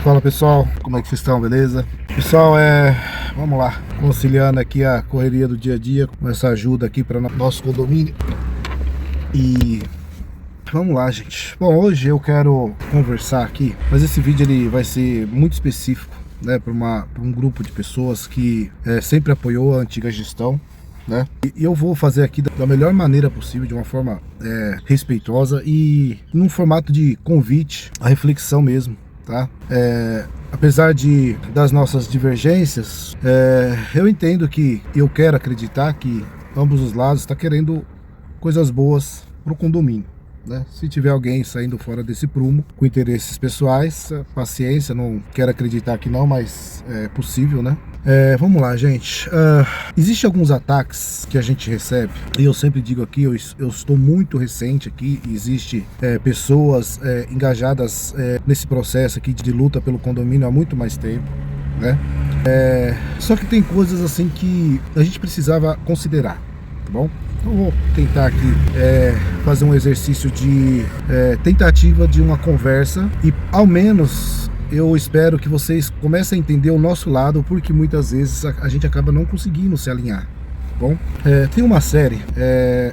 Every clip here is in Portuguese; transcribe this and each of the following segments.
Fala pessoal, como é que vocês estão, beleza? Pessoal, vamos lá, conciliando aqui a correria do dia a dia com essa ajuda aqui para nosso condomínio. E vamos lá, gente. Bom, hoje eu quero conversar aqui, mas esse vídeo ele vai ser muito específico, né, para um grupo de pessoas que sempre apoiou a antiga gestão, né? E eu vou fazer aqui da melhor maneira possível, de uma forma respeitosa e num formato de convite à reflexão mesmo, tá? Apesar das nossas divergências, eu entendo que eu quero acreditar que ambos os lados estão querendo coisas boas para o condomínio, né? Se tiver alguém saindo fora desse prumo com interesses pessoais, paciência, não quero acreditar que não, mas é possível, né? Vamos lá, gente. Existem alguns ataques que a gente recebe, e eu sempre digo aqui, eu estou muito recente aqui, existe pessoas engajadas nesse processo aqui de luta pelo condomínio há muito mais tempo, né? Só que tem coisas assim que a gente precisava considerar, tá bom? Então vou tentar aqui fazer um exercício de tentativa de uma conversa e ao menos eu espero que vocês comecem a entender o nosso lado, porque muitas vezes a gente acaba não conseguindo se alinhar, tá bom? Tem uma série,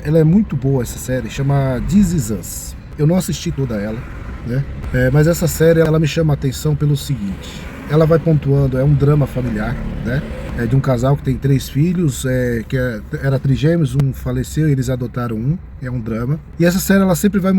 ela é muito boa, essa série, chama This Is Us. Eu não assisti toda ela, né? Mas essa série ela me chama a atenção pelo seguinte: ela vai pontuando, é um drama familiar, né? De um casal que tem 3 filhos, era trigêmeos, um faleceu e eles adotaram um, é um drama. E essa série ela sempre vai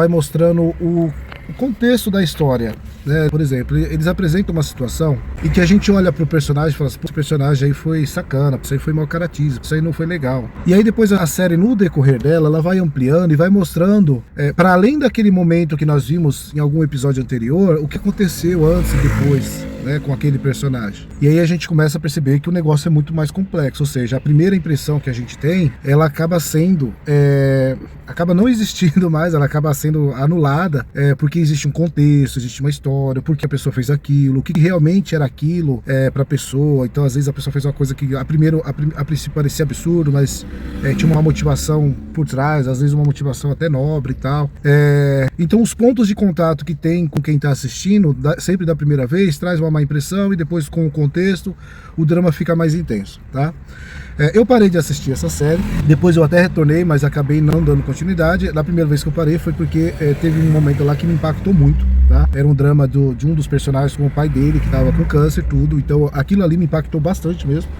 mostrando o contexto da história, né? Por exemplo, eles apresentam uma situação e que a gente olha pro personagem e fala assim: esse personagem aí foi sacana, isso aí foi mau caratismo, isso aí não foi legal. E aí depois a série, no decorrer dela, ela vai ampliando e vai mostrando, para além daquele momento que nós vimos em algum episódio anterior, o que aconteceu antes e depois, né, com aquele personagem. E aí a gente começa a perceber que o negócio é muito mais complexo, ou seja, a primeira impressão que a gente tem, ela acaba sendo, acaba não existindo mais, ela acaba sendo anulada, porque existe um contexto, existe uma história, porque a pessoa fez aquilo, o que realmente era aquilo para a pessoa. Então às vezes a pessoa fez uma coisa que a princípio parecia absurdo, mas tinha uma motivação por trás, às vezes uma motivação até nobre e tal. Então os pontos de contato que tem com quem está assistindo, sempre da primeira vez, traz uma má impressão, e depois com o contexto o drama fica mais intenso, tá? Eu parei de assistir essa série, depois eu até retornei, mas acabei não dando continuidade. Da primeira vez que eu parei foi porque teve um momento lá que me impactou muito, tá? Era um drama de um dos personagens com o pai dele, que estava com câncer, tudo, então aquilo ali me impactou bastante mesmo.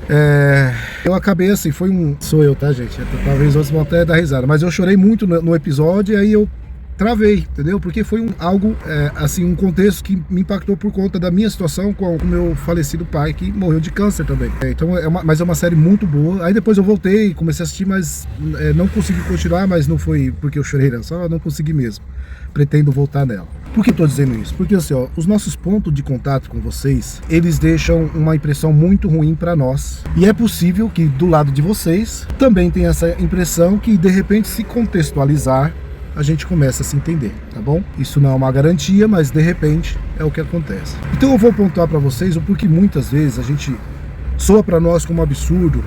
Eu acabei assim, sou eu, tá, gente? Talvez outros vão até dar risada, mas eu chorei muito no episódio, e aí eu travei, entendeu? Porque foi algo, assim, um contexto que me impactou por conta da minha situação com o meu falecido pai, que morreu de câncer também. Então, mas é uma série muito boa. Aí depois eu voltei, comecei a assistir, mas não consegui continuar, mas não foi porque eu chorei, não, só não consegui mesmo. Pretendo voltar nela. Por que eu tô dizendo isso? Porque assim, ó, os nossos pontos de contato com vocês, eles deixam uma impressão muito ruim para nós. E é possível que do lado de vocês também tenha essa impressão, que de repente, se contextualizar, a gente começa a se entender, tá bom? Isso não é uma garantia, mas de repente é o que acontece. Então eu vou pontuar para vocês o porquê muitas vezes a gente soa para nós como absurdo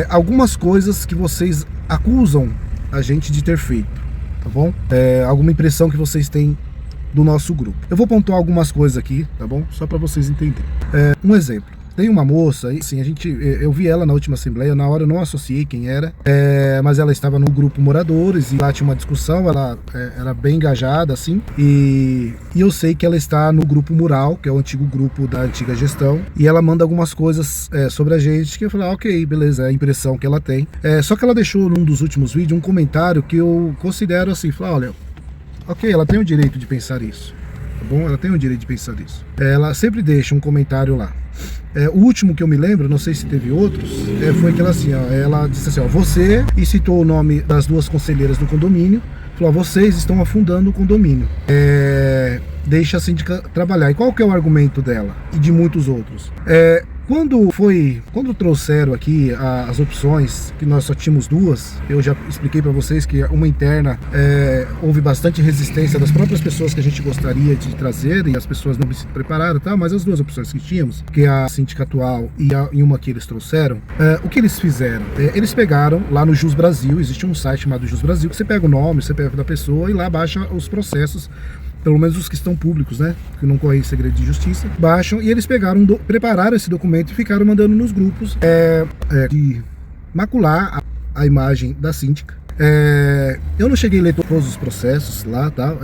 algumas coisas que vocês acusam a gente de ter feito, tá bom? Alguma impressão que vocês têm do nosso grupo. Eu vou pontuar algumas coisas aqui, tá bom? Só para vocês entenderem. Um exemplo. Tem uma moça, assim, eu vi ela na última assembleia, na hora eu não associei quem era, mas ela estava no grupo moradores e lá tinha uma discussão, ela era bem engajada, assim, e eu sei que ela está no grupo mural, que é o antigo grupo da antiga gestão, e ela manda algumas coisas sobre a gente, que eu falei, ok, beleza, é a impressão que ela tem. Só que ela deixou num dos últimos vídeos um comentário que eu considero assim, olha, ok, ela tem o direito de pensar isso, tá bom? Ela tem o direito de pensar isso. Ela sempre deixa um comentário lá. O último que eu me lembro, não sei se teve outros, foi aquela assim, ó, ela disse assim, ó, você, e citou o nome das 2 conselheiras do condomínio, falou, vocês estão afundando o condomínio, deixa a síndica trabalhar. E qual que é o argumento dela e de muitos outros? Quando trouxeram aqui as opções, que nós só tínhamos 2, eu já expliquei para vocês que uma interna, houve bastante resistência das próprias pessoas que a gente gostaria de trazer, e as pessoas não se prepararam, tá? Mas as 2 opções que tínhamos, que é a síndica atual e uma que eles trouxeram, o que eles fizeram? Eles pegaram lá no Jus Brasil, existe um site chamado Jus Brasil, que você pega o nome, o CPF da pessoa e lá baixa os processos pelo menos os que estão públicos, né, que não correm segredo de justiça, baixam e eles prepararam esse documento e ficaram mandando nos grupos de macular a imagem da síndica. Eu não cheguei a ler todos os processos lá, tá?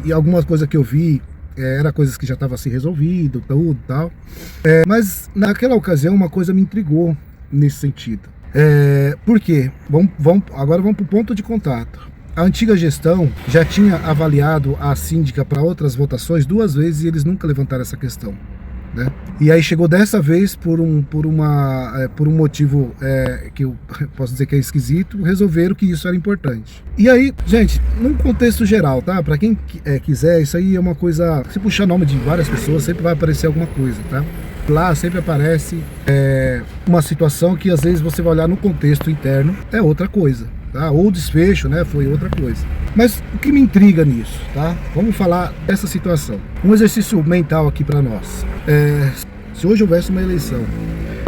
E algumas coisas que eu vi era coisas que já estavam assim resolvido, tudo tal. Mas naquela ocasião uma coisa me intrigou nesse sentido. Por quê? Agora vamos para o ponto de contato. A antiga gestão já tinha avaliado a síndica para outras votações 2 vezes e eles nunca levantaram essa questão, né? E aí chegou dessa vez por um motivo que eu posso dizer que é esquisito, resolveram que isso era importante. E aí, gente, num contexto geral, tá? Para quem quiser, isso aí é uma coisa, se puxar nome de várias pessoas, sempre vai aparecer alguma coisa, tá? Lá sempre aparece uma situação que às vezes você vai olhar no contexto interno, é outra coisa. Tá? Ou o desfecho, né, foi outra coisa. Mas o que me intriga nisso, tá? Vamos falar dessa situação. Um exercício mental aqui para nós. Se hoje houvesse uma eleição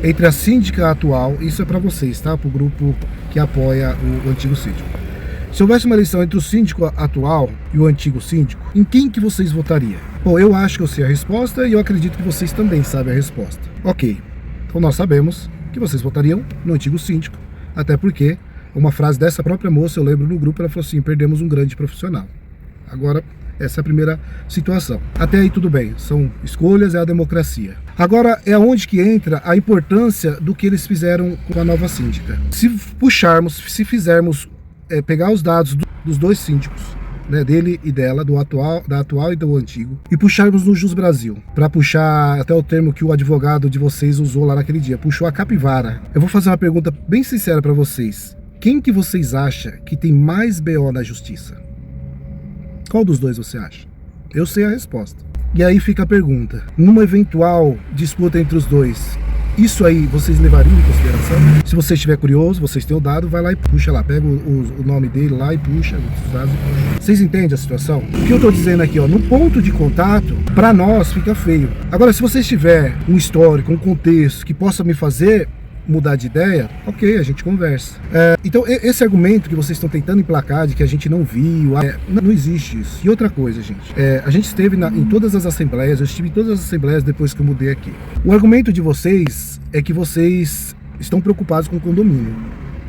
entre a síndica atual, isso é para vocês, tá? Para o grupo que apoia o antigo síndico. Se houvesse uma eleição entre o síndico atual e o antigo síndico, em quem que vocês votariam? Bom, eu acho que eu sei a resposta e eu acredito que vocês também sabem a resposta. Ok, então nós sabemos que vocês votariam no antigo síndico, até porque uma frase dessa própria moça, eu lembro no grupo, ela falou assim: perdemos um grande profissional. Agora, essa é a primeira situação. Até aí tudo bem, são escolhas, é a democracia. Agora é onde que entra a importância do que eles fizeram com a nova síndica. Se fizermos, pegar os dados dos 2 síndicos, né, dele e dela, da atual e do antigo, e puxarmos no Jus Brasil, para puxar até o termo que o advogado de vocês usou lá naquele dia, puxou a capivara. Eu vou fazer uma pergunta bem sincera para vocês. Quem que vocês acham que tem mais BO na justiça? Qual dos 2 você acha? Eu sei a resposta. E aí fica a pergunta: numa eventual disputa entre os 2, isso aí vocês levariam em consideração? Se você estiver curioso, vocês têm o dado, vai lá e puxa lá, pega o nome dele lá e puxa os dados. Vocês entendem a situação? O que eu tô dizendo aqui, ó, no ponto de contato, para nós fica feio. Agora, se você tiver um histórico, um contexto que possa me fazer mudar de ideia, ok, a gente conversa. Então esse argumento que vocês estão tentando emplacar de que a gente não viu, não existe isso. E outra coisa, gente, a gente esteve em todas as assembleias, eu estive em todas as assembleias depois que eu mudei aqui. O argumento de vocês é que vocês estão preocupados com o condomínio,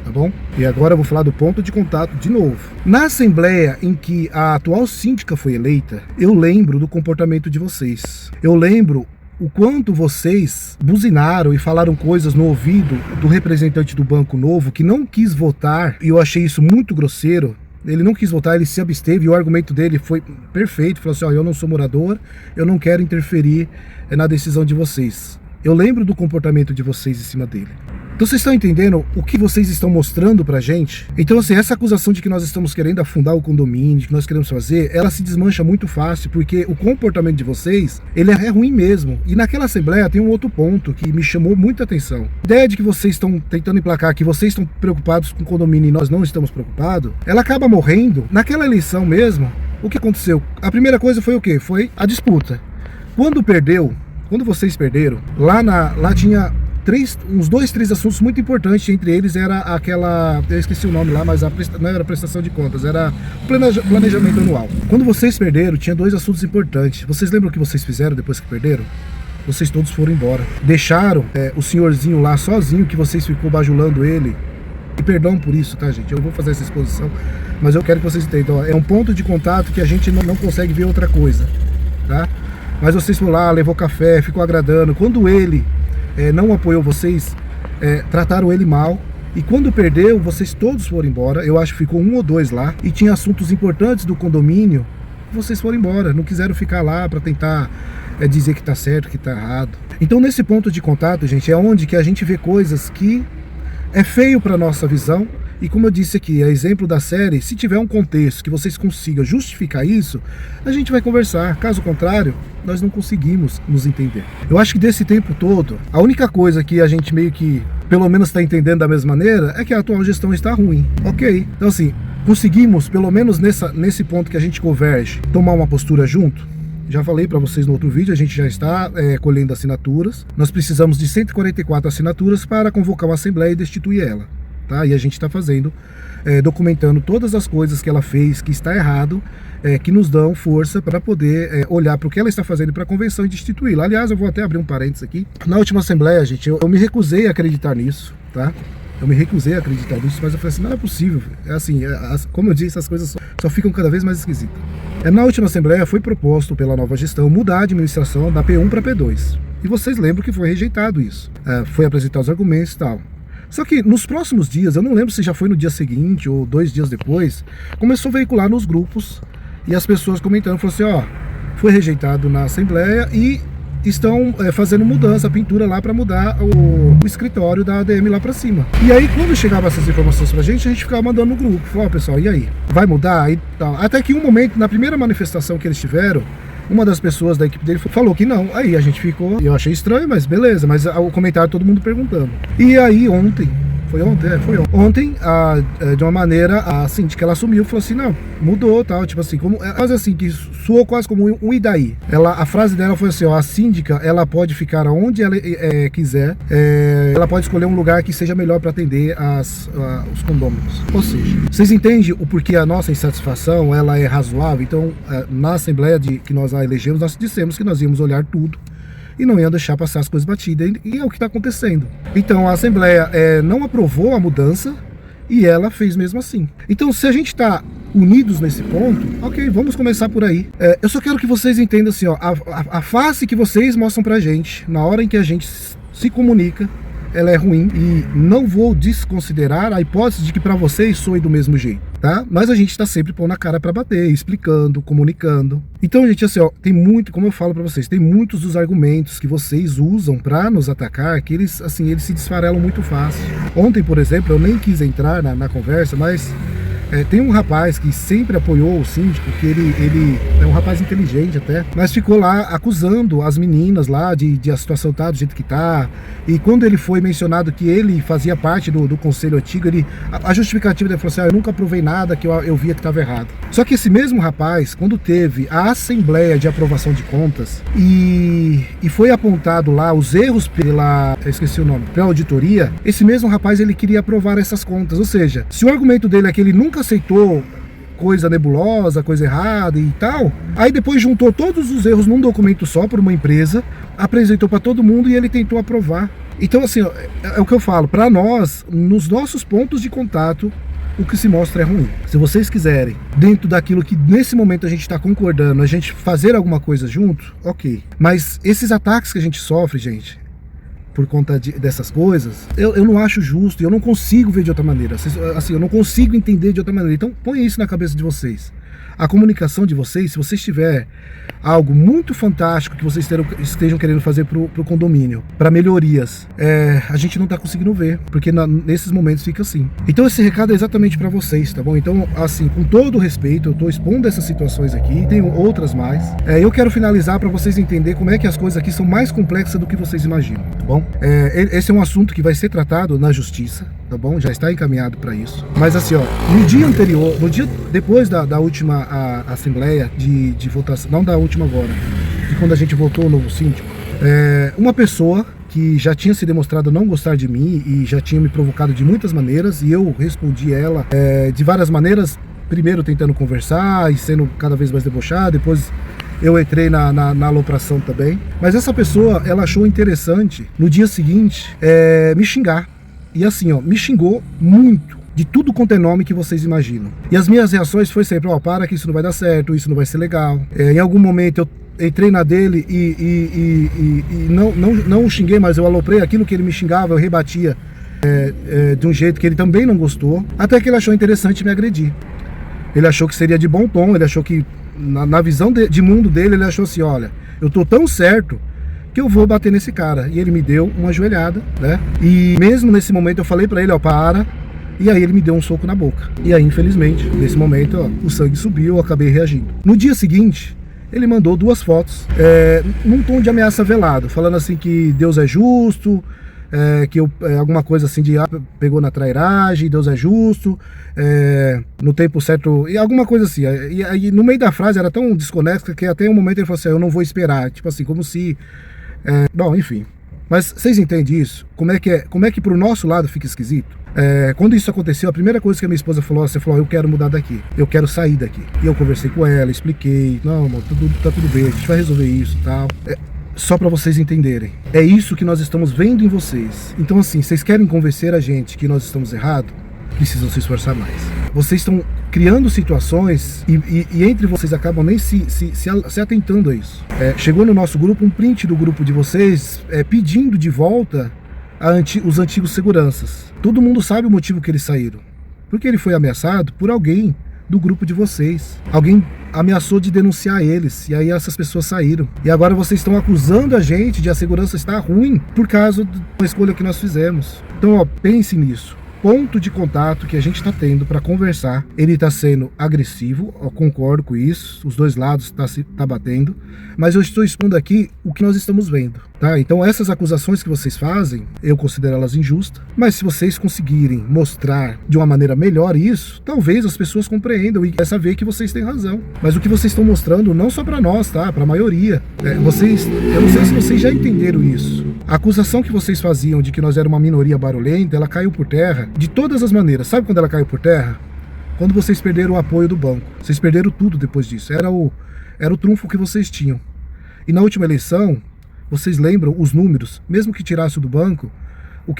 tá bom? E agora eu vou falar do ponto de contato de novo. Na assembleia em que a atual síndica foi eleita, eu lembro do comportamento de vocês. Eu lembro o quanto vocês buzinaram e falaram coisas no ouvido do representante do Banco Novo que não quis votar, e eu achei isso muito grosseiro. Ele não quis votar, ele se absteve e o argumento dele foi perfeito. Falou assim: ó, eu não sou morador, eu não quero interferir na decisão de vocês. Eu lembro do comportamento de vocês em cima dele. Então vocês estão entendendo o que vocês estão mostrando pra gente? Então assim, essa acusação de que nós estamos querendo afundar o condomínio, de que nós queremos fazer, ela se desmancha muito fácil, porque o comportamento de vocês, ele é ruim mesmo. E naquela assembleia tem um outro ponto que me chamou muita atenção. A ideia de que vocês estão tentando emplacar que vocês estão preocupados com o condomínio e nós não estamos preocupados, ela acaba morrendo. Naquela eleição mesmo, o que aconteceu? A primeira coisa foi o quê? Foi a disputa. Quando vocês perderam, lá tinha uns 2, 3 assuntos muito importantes. Entre eles era aquela, eu esqueci o nome lá, mas não era prestação de contas, era o planejamento anual. Quando vocês perderam, tinha 2 assuntos importantes. Vocês lembram o que vocês fizeram depois que perderam? Vocês todos foram embora. Deixaram o senhorzinho lá sozinho, que vocês ficou bajulando ele. E perdão por isso, tá, gente? Eu vou fazer essa exposição, mas eu quero que vocês entendam. É um ponto de contato que a gente não consegue ver outra coisa, tá? Mas vocês foram lá, levou café, ficou agradando. Quando ele não apoiou vocês, trataram ele mal. E quando perdeu, vocês todos foram embora. Eu acho que ficou 1 ou 2 lá. E tinha assuntos importantes do condomínio. Vocês foram embora, não quiseram ficar lá para tentar dizer que tá certo, que tá errado. Então nesse ponto de contato, gente, é onde que a gente vê coisas que é feio para nossa visão. E como eu disse aqui, é exemplo da série, se tiver um contexto que vocês consigam justificar isso, a gente vai conversar. Caso contrário, nós não conseguimos nos entender. Eu acho que desse tempo todo, a única coisa que a gente meio que, pelo menos está entendendo da mesma maneira, é que a atual gestão está ruim. Ok, então assim, conseguimos, pelo menos nesse ponto que a gente converge, tomar uma postura junto? Já falei para vocês no outro vídeo, a gente já está colhendo assinaturas. Nós precisamos de 144 assinaturas para convocar uma assembleia e destituir ela. Tá? E a gente está fazendo, documentando todas as coisas que ela fez, que está errado, que nos dão força para poder olhar para o que ela está fazendo para a convenção e destituí-la. Aliás, eu vou até abrir um parênteses aqui. Na última assembleia, gente, eu me recusei a acreditar nisso, tá? Eu me recusei a acreditar nisso, mas eu falei assim, não é possível. É assim, como eu disse, as coisas só ficam cada vez mais esquisitas. Na última assembleia foi proposto pela nova gestão mudar a administração da P1 para P2. E vocês lembram que foi rejeitado isso. Foi apresentar os argumentos e tal. Só que nos próximos dias, eu não lembro se já foi no dia seguinte ou 2 dias depois, começou a veicular nos grupos e as pessoas comentando, falou assim, ó, foi rejeitado na Assembleia e estão fazendo mudança, pintura lá para mudar o escritório da ADM lá para cima. E aí quando chegava essas informações pra gente, a gente ficava mandando no grupo, falou, ó, pessoal, e aí? Vai mudar? E tal. Até que um momento, na primeira manifestação que eles tiveram, uma das pessoas da equipe dele falou que não. Aí a gente ficou, eu achei estranho, mas beleza, mas o comentário todo mundo perguntando. E aí ontem, foi ontem, de uma maneira, a síndica, ela assumiu e falou assim, não, mudou, tal, tipo assim, quase assim, que soou quase como um e daí. A frase dela foi assim, ó, a síndica, ela pode ficar onde ela quiser, ela pode escolher um lugar que seja melhor para atender os condôminos. Ou seja, vocês entendem o porquê a nossa insatisfação, ela é razoável? Então, na Assembleia que nós a elegemos, nós dissemos que nós íamos olhar tudo e não ia deixar passar as coisas batidas, e é o que está acontecendo. Então a Assembleia não aprovou a mudança e ela fez mesmo assim. Então se a gente está unidos nesse ponto, ok, vamos começar por aí. Eu só quero que vocês entendam assim, ó, a face que vocês mostram pra gente na hora em que a gente se comunica, ela é ruim, e não vou desconsiderar a hipótese de que para vocês soe do mesmo jeito, tá? Mas a gente está sempre pondo a cara para bater, explicando, comunicando. Então, gente, assim, ó, tem muito, como eu falo para vocês, tem muitos dos argumentos que vocês usam para nos atacar, que eles se desfarelam muito fácil. Ontem, por exemplo, eu nem quis entrar na conversa, mas tem um rapaz que sempre apoiou o síndico, que ele é um rapaz inteligente até, mas ficou lá acusando as meninas lá de a situação tá do jeito que tá. E quando ele foi mencionado que ele fazia parte do conselho antigo, a justificativa dele falou assim, eu nunca provei nada que eu via que estava errado. Só que esse mesmo rapaz, quando teve a Assembleia de Aprovação de Contas e foi apontado lá os erros eu esqueci o nome, pela auditoria, esse mesmo rapaz, ele queria aprovar essas contas. Ou seja, se o argumento dele é que ele nunca aceitou coisa nebulosa, coisa errada e tal, aí depois juntou todos os erros num documento só por uma empresa, apresentou para todo mundo e ele tentou aprovar. Então assim, ó, é o que eu falo, para nós, nos nossos pontos de contato, o que se mostra é ruim. Se vocês quiserem, dentro daquilo que nesse momento a gente está concordando, a gente fazer alguma coisa junto, ok. Mas esses ataques que a gente sofre, gente, por conta dessas coisas, eu não acho justo, eu não consigo ver de outra maneira, assim, eu não consigo entender de outra maneira. Então põe isso na cabeça de vocês. A comunicação de vocês, se vocês tiver algo muito fantástico que vocês estejam querendo fazer pro condomínio, para melhorias, a gente não tá conseguindo ver, porque nesses momentos fica assim. Então esse recado é exatamente para vocês, tá bom? Então, assim, com todo o respeito, eu tô expondo essas situações aqui, e tem outras mais. Eu quero finalizar para vocês entenderem como é que as coisas aqui são mais complexas do que vocês imaginam, tá bom? Esse é um assunto que vai ser tratado na justiça, tá bom? Já está encaminhado para isso. Mas assim, ó, no dia anterior, no dia depois da última assembleia de votação, não da última agora, de quando a gente votou o novo síndico, uma pessoa que já tinha se demonstrado não gostar de mim e já tinha me provocado de muitas maneiras, e eu respondi ela de várias maneiras, primeiro tentando conversar e sendo cada vez mais debochado, depois eu entrei na alopração também. Mas essa pessoa, ela achou interessante no dia seguinte me xingar. E assim, ó, me xingou muito, de tudo quanto é nome que vocês imaginam. E as minhas reações foi sempre, ó, para que isso não vai dar certo, isso não vai ser legal. Em algum momento eu entrei na dele e não o xinguei, mas eu aloprei aquilo que ele me xingava, eu rebatia de um jeito que ele também não gostou, até que ele achou interessante me agredir. Ele achou que seria de bom tom, ele achou que, na visão de mundo dele, ele achou assim, olha, eu tô tão certo que eu vou bater nesse cara. E ele me deu uma joelhada, né? E mesmo nesse momento eu falei pra ele, ó, para. E aí ele me deu um soco na boca. E aí, infelizmente, nesse momento, ó, o sangue subiu, eu acabei reagindo. No dia seguinte, ele mandou 2 fotos, num tom de ameaça velado, falando assim que Deus é justo, que alguma coisa assim de pegou na trairagem, Deus é justo, no tempo certo, e alguma coisa assim. E aí no meio da frase era tão desconexa que até um momento ele falou assim, eu não vou esperar, tipo assim, como se... bom, enfim. Mas vocês entendem isso? Como é que pro nosso lado fica esquisito? Quando isso aconteceu, a primeira coisa que a minha esposa falou, você falou, eu quero mudar daqui, eu quero sair daqui. E eu conversei com ela, expliquei, não, amor, tá tudo bem, a gente vai resolver isso e tal. Só para vocês entenderem, é isso que nós estamos vendo em vocês. Então assim, vocês querem convencer a gente que nós estamos errados? Precisam se esforçar mais. Vocês estão criando situações e entre vocês acabam nem se atentando a isso. Chegou no nosso grupo um print do grupo de vocês pedindo de volta os antigos seguranças. Todo mundo sabe o motivo que eles saíram. Porque ele foi ameaçado por alguém do grupo de vocês. Alguém ameaçou de denunciar eles, e aí essas pessoas saíram. E agora vocês estão acusando a gente de a segurança estar ruim por causa da escolha que nós fizemos. Então, ó, pense nisso. Ponto de contato que a gente está tendo para conversar, ele está sendo agressivo, eu concordo com isso, os dois lados tá batendo, mas eu estou expondo aqui o que nós estamos vendo, tá? Então essas acusações que vocês fazem, eu considero elas injustas, mas se vocês conseguirem mostrar de uma maneira melhor isso, talvez as pessoas compreendam e essa vez que vocês têm razão. Mas o que vocês estão mostrando não só para nós, tá? Para a maioria. Eu não sei se vocês já entenderam isso. A acusação que vocês faziam de que nós éramos uma minoria barulhenta, ela caiu por terra de todas as maneiras. Sabe quando ela caiu por terra? Quando vocês perderam o apoio do banco. Vocês perderam tudo depois disso. Era o trunfo que vocês tinham. E na última eleição, vocês lembram os números, mesmo que tirasse do banco,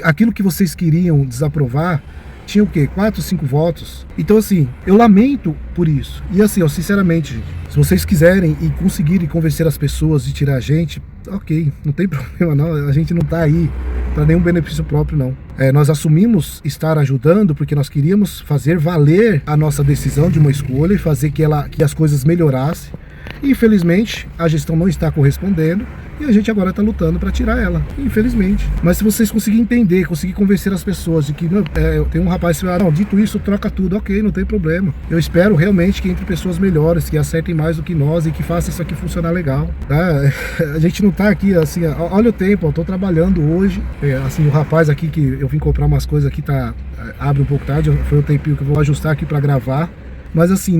aquilo que vocês queriam desaprovar, tinha o quê? 4, 5 votos. Então assim, eu lamento por isso. E assim, ó, sinceramente, gente, se vocês quiserem e conseguirem convencer as pessoas de tirar a gente, ok, não tem problema não, a gente não tá aí para nenhum benefício próprio não. Nós assumimos estar ajudando porque nós queríamos fazer valer a nossa decisão de uma escolha e fazer que as coisas melhorassem. E, infelizmente, a gestão não está correspondendo e a gente agora está lutando para tirar ela, infelizmente. Mas se vocês conseguirem entender, conseguir convencer as pessoas de que tem um rapaz que fala, não, dito isso, troca tudo, ok, não tem problema. Eu espero realmente que entre pessoas melhores, que acertem mais do que nós e que façam isso aqui funcionar legal, tá? A gente não tá aqui, assim, olha o tempo, eu tô trabalhando hoje, assim, o rapaz aqui que eu vim comprar umas coisas aqui, abre um pouco tarde, foi o tempinho que eu vou ajustar aqui para gravar. Mas assim,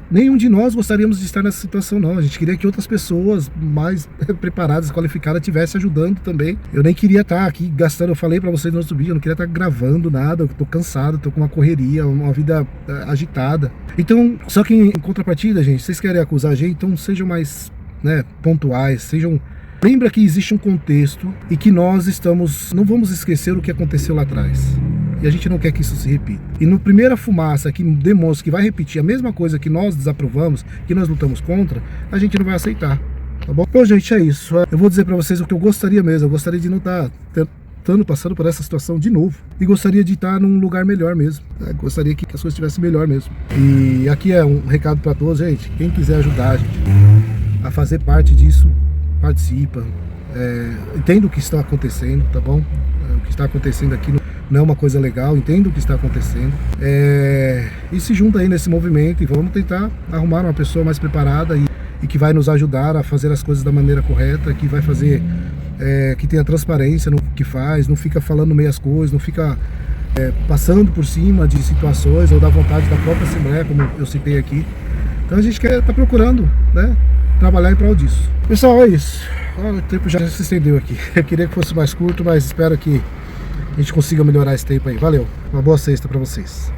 nenhum de nós gostaríamos de estar nessa situação não. A gente queria que outras pessoas mais preparadas, qualificadas, estivessem ajudando também. Eu nem queria estar aqui gastando, eu falei pra vocês no outro vídeo, eu não queria estar gravando nada, eu tô cansado, tô com uma correria, uma vida agitada. Então, só que em contrapartida, gente, vocês querem acusar a gente, então sejam mais, pontuais, lembra que existe um contexto e que nós não vamos esquecer o que aconteceu lá atrás. E a gente não quer que isso se repita. E no primeira fumaça que demonstra que vai repetir a mesma coisa que nós desaprovamos, que nós lutamos contra, a gente não vai aceitar, tá bom? Bom, gente, é isso. Eu vou dizer pra vocês o que eu gostaria mesmo. Eu gostaria de não estar passando por essa situação de novo. E gostaria de estar num lugar melhor mesmo. Gostaria que as coisas estivessem melhor mesmo. E aqui é um recado pra todos, gente. Quem quiser ajudar a gente a fazer parte disso, participa. Entenda o que está acontecendo, tá bom? O que está acontecendo aqui não é uma coisa legal, entenda o que está acontecendo. E se junta aí nesse movimento e vamos tentar arrumar uma pessoa mais preparada e que vai nos ajudar a fazer as coisas da maneira correta, que vai fazer, que tenha transparência no que faz, não fica falando meias coisas, não fica passando por cima de situações ou da vontade da própria Assembleia, como eu citei aqui. Então a gente tá procurando, trabalhar em prol disso. Pessoal, é isso. O tempo já se estendeu aqui. Eu queria que fosse mais curto, mas espero que a gente consiga melhorar esse tempo aí. Valeu, uma boa sexta pra vocês.